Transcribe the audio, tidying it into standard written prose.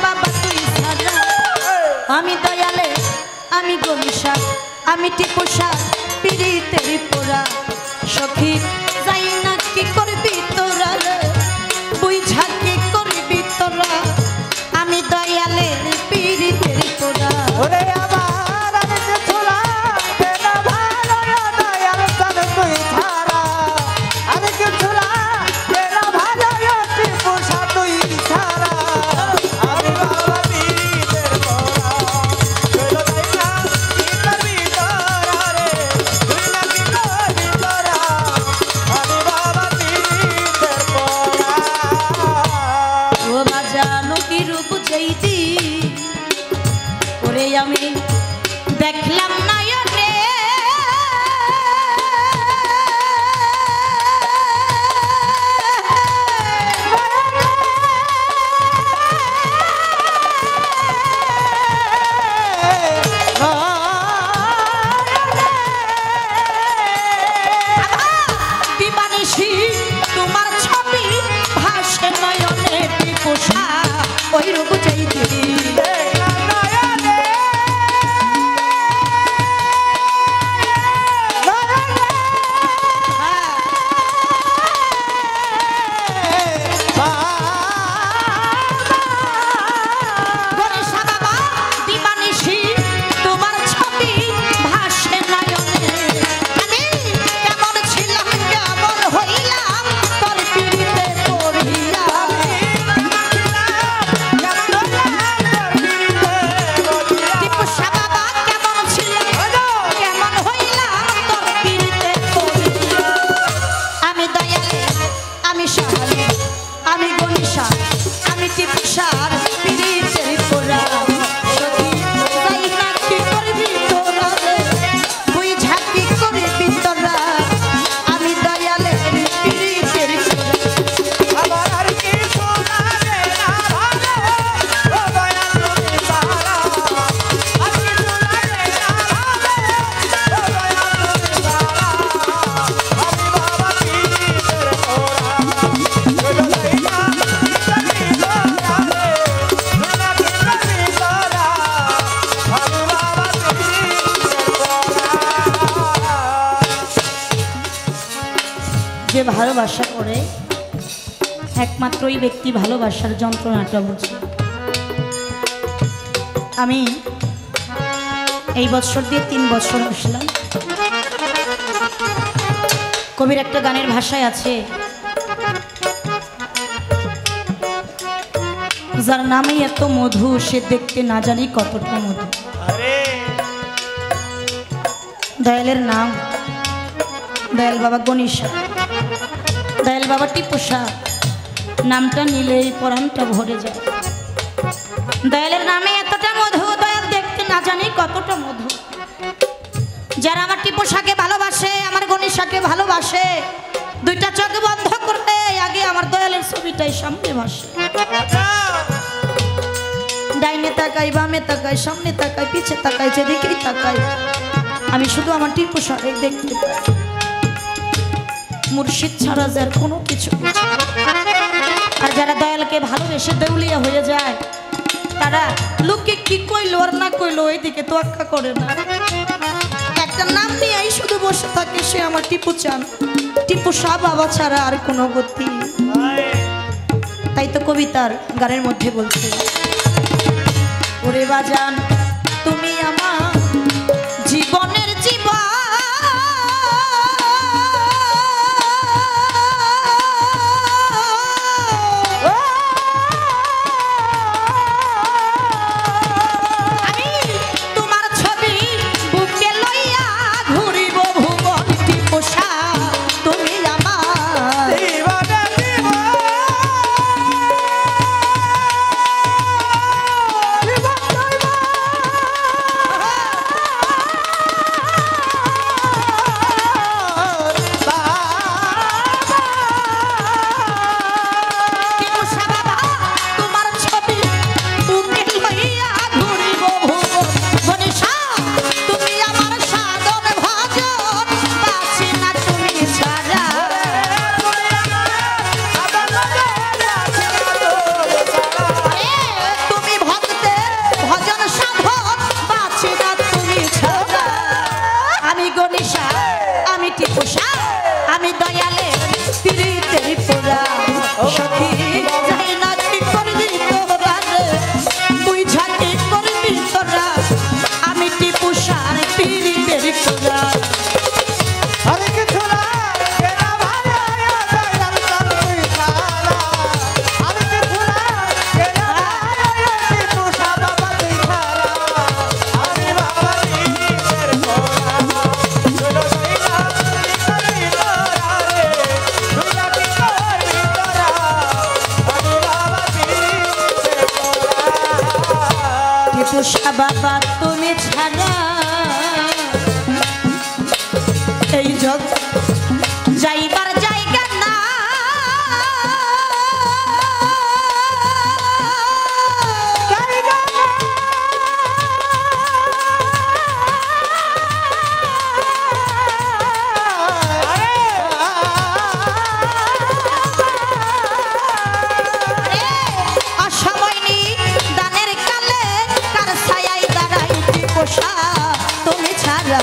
বাবা তুই ছাড়া আমি দয়ালে আমি গনিশা আমি টিপুষা পিড়িতের পোড়া সখী যাই না কি করবি তোরা বুঝা কি করবি তোরা আমি দয়ালে পিড়িতের পোড়া ওরে আমার আমি ছোড়া কেনা ভালো দয়াল তন তুই ছাড়া আমি কি ছোড়া কেনা ভালো টিপুষা তুই ছাড়া আমি বাবা পীরের পোড়া চলো যাইনা কি করবি তোরা রে তুই না কি করবি তোরা আমি বাবা পীরের পোড়া ও বাজানো কি রূপ যেইতি ওরে আমি দেখলাম না রে দিবানিশি তোমার ছবি ভাসে নয়নে টিপুষা ওই রূপ চাইতি গণেশা বাবা দিবানিশি তোমার ছবি ভাসে নয়নে আমি কেমন ছিলাম কেমন হইলাম তোর পিড়িতে পড়িয়া টিপুষা বাবা কেমন ছিলাম কেমন হইলাম তোর পিড়িতে পড়িয়া আমি দয়ালে আমি সাহালে আমি গণিশা আমি টিপুষার পিড়িতের পোড়া সখী যাই না কি করবি তোরা বুঝা কি করবি তোরা আমি দয়ালে পিড়িতের পোড়া আমার আর কি শোনা রে না ভালো ও দয়াল তুমি ছাড়া আর কি শোনা রে না ভালো ও দয়াল তুমি ছাড়া আমি বাবা পীরের পোড়া চলো যাইনা কি করবি তোরা রে তুই না কি করবি তোরা আমি বাবা পীরের পোড়া যে ভালোবাসা করে একমাত্র ওই ব্যক্তি ভালোবাসার যন্ত্রণাটা বুঝে আমি এই বছর দিয়ে 3 বছর আসলাম কবির একটা গানের ভাষায় আছে যার নামে এত মধু সে দেখতে না জানি কতটা মধু আরে দয়ালের নাম দয়াল বাবা গণিশা দয়াল বাবা টিপুষা নামটা নিলেই পরাণটা ভরে যায় দয়ালের নামে এতটা মধু দয়াল দেখতে না জানি কতটা মধু যারা আমার টিপুষাকে ভালোবাসে আমার গণিশাকে ভালোবাসে দুইটা চোখ বন্ধ করলে আগে আমার দয়ালের ছবিটাই সামনে ভাসে ডাইনে তাকাই বামে তাকাই সামনে তাকাই পিছে তাকাই যেদিকেই তাকাই আমি শুধু আমার টিপুষাকে দেখতে পাই মুর্শিদ ছাড়া যার কোনো কিছু আর যারা দয়ালকে ভালোবেসে দেউলিয়া হয়ে যায় তারা লোকে কি কইলো আর না কইলো এইদিকে তোয়াক্কা করে না একটা নাম নিয়েই শুধু বসে থাকে সে আমার টিপু চান টিপুষা বাবা ছাড়া আর কোনো গতি তাই তো কবিতার গানের মধ্যে বলছে ওরে বাজান তুমি আমার জীবনের জীবন পোষা বাবা তুমি ছাড়া এই জগ যাইবার জায়গা না। অসময়নি দানের কালে কার ছায়ায় দাঁড়াইতে পোষা তুমি ছাড়া